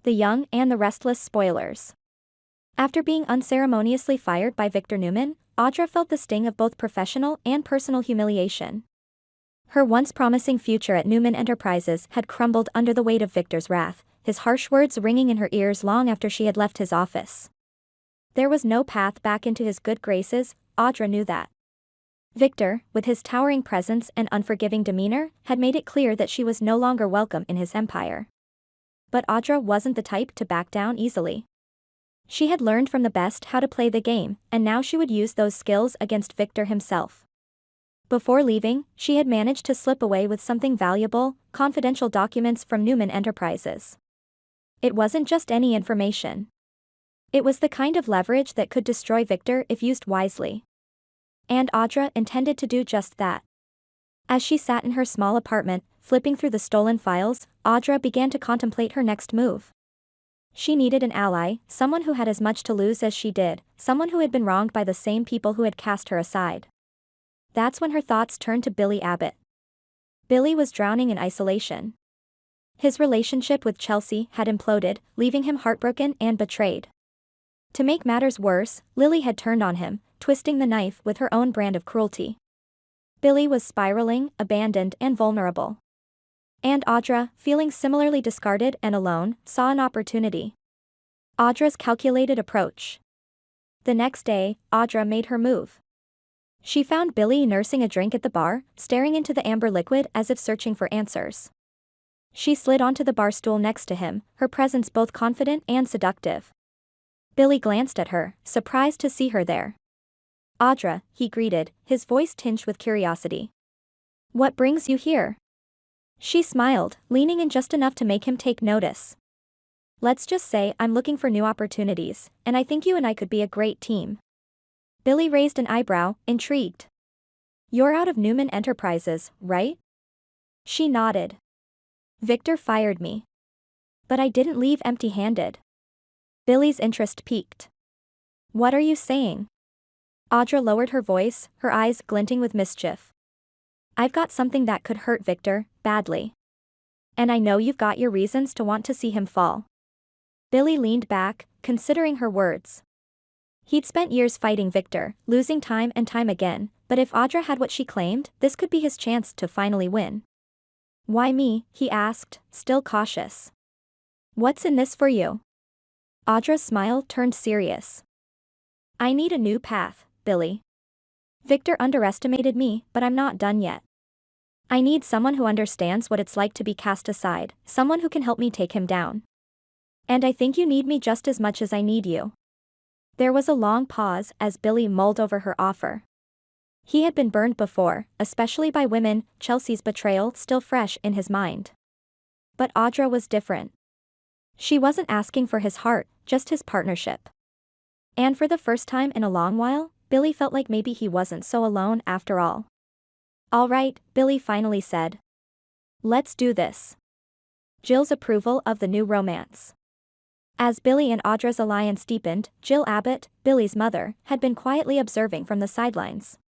the Young, and the Restless spoilers. After being unceremoniously fired by Victor Newman, Audra felt the sting of both professional and personal humiliation. Her once promising future at Newman Enterprises had crumbled under the weight of Victor's wrath, his harsh words ringing in her ears long after she had left his office. There was no path back into his good graces, Audra knew that. Victor, with his towering presence and unforgiving demeanor, had made it clear that she was no longer welcome in his empire. But Audra wasn't the type to back down easily. She had learned from the best how to play the game, and now she would use those skills against Victor himself. Before leaving, she had managed to slip away with something valuable, confidential documents from Newman Enterprises. It wasn't just any information. It was the kind of leverage that could destroy Victor if used wisely. And Audra intended to do just that. As she sat in her small apartment, flipping through the stolen files, Audra began to contemplate her next move. She needed an ally, someone who had as much to lose as she did, someone who had been wronged by the same people who had cast her aside. That's when her thoughts turned to Billy Abbott. Billy was drowning in isolation. His relationship with Chelsea had imploded, leaving him heartbroken and betrayed. To make matters worse, Lily had turned on him, twisting the knife with her own brand of cruelty. Billy was spiraling, abandoned, and vulnerable. And Audra, feeling similarly discarded and alone, saw an opportunity. Audra's calculated approach. The next day, Audra made her move. She found Billy nursing a drink at the bar, staring into the amber liquid as if searching for answers. She slid onto the bar stool next to him, her presence both confident and seductive. Billy glanced at her, surprised to see her there. "Audra," he greeted, his voice tinged with curiosity. "What brings you here?" She smiled, leaning in just enough to make him take notice. "Let's just say I'm looking for new opportunities, and I think you and I could be a great team." Billy raised an eyebrow, intrigued. "You're out of Newman Enterprises, right?" She nodded. "Victor fired me. But I didn't leave empty-handed." Billy's interest piqued. "What are you saying?" Audra lowered her voice, her eyes glinting with mischief. "I've got something that could hurt Victor, badly. And I know you've got your reasons to want to see him fall." Billy leaned back, considering her words. He'd spent years fighting Victor, losing time and time again, but if Audra had what she claimed, this could be his chance to finally win. "Why me?" he asked, still cautious. "What's in this for you?" Audra's smile turned serious. "I need a new path, Billy. Victor underestimated me, but I'm not done yet. I need someone who understands what it's like to be cast aside, someone who can help me take him down. And I think you need me just as much as I need you." There was a long pause as Billy mulled over her offer. He had been burned before, especially by women, Chelsea's betrayal still fresh in his mind. But Audra was different. She wasn't asking for his heart, just his partnership. And for the first time in a long while, Billy felt like maybe he wasn't so alone after all. "All right," Billy finally said. "Let's do this." Jill's approval of the new romance. As Billy and Audra's alliance deepened, Jill Abbott, Billy's mother, had been quietly observing from the sidelines.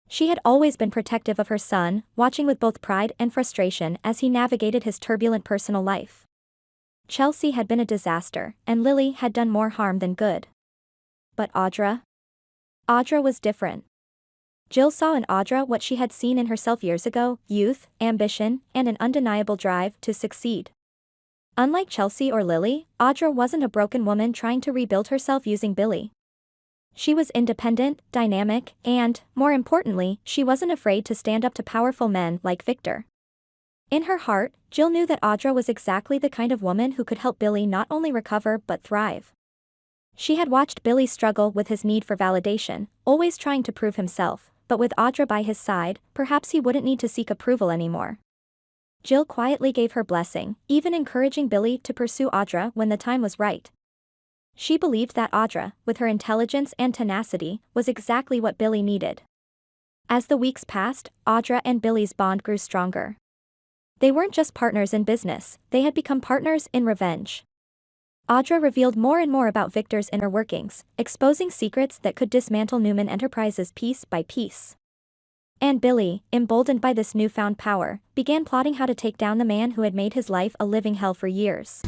She had always been protective of her son, watching with both pride and frustration as he navigated his turbulent personal life. Chelsea had been a disaster, and Lily had done more harm than good. But Audra? Audra was different. Jill saw in Audra what she had seen in herself years ago: youth, ambition, and an undeniable drive to succeed. Unlike Chelsea or Lily, Audra wasn't a broken woman trying to rebuild herself using Billy. She was independent, dynamic, and, more importantly, she wasn't afraid to stand up to powerful men like Victor. In her heart, Jill knew that Audra was exactly the kind of woman who could help Billy not only recover but thrive. She had watched Billy struggle with his need for validation, always trying to prove himself, but with Audra by his side, perhaps he wouldn't need to seek approval anymore. Jill quietly gave her blessing, even encouraging Billy to pursue Audra when the time was right. She believed that Audra, with her intelligence and tenacity, was exactly what Billy needed. As the weeks passed, Audra and Billy's bond grew stronger. They weren't just partners in business, they had become partners in revenge. Audra revealed more and more about Victor's inner workings, exposing secrets that could dismantle Newman Enterprises piece by piece. And Billy, emboldened by this newfound power, began plotting how to take down the man who had made his life a living hell for years.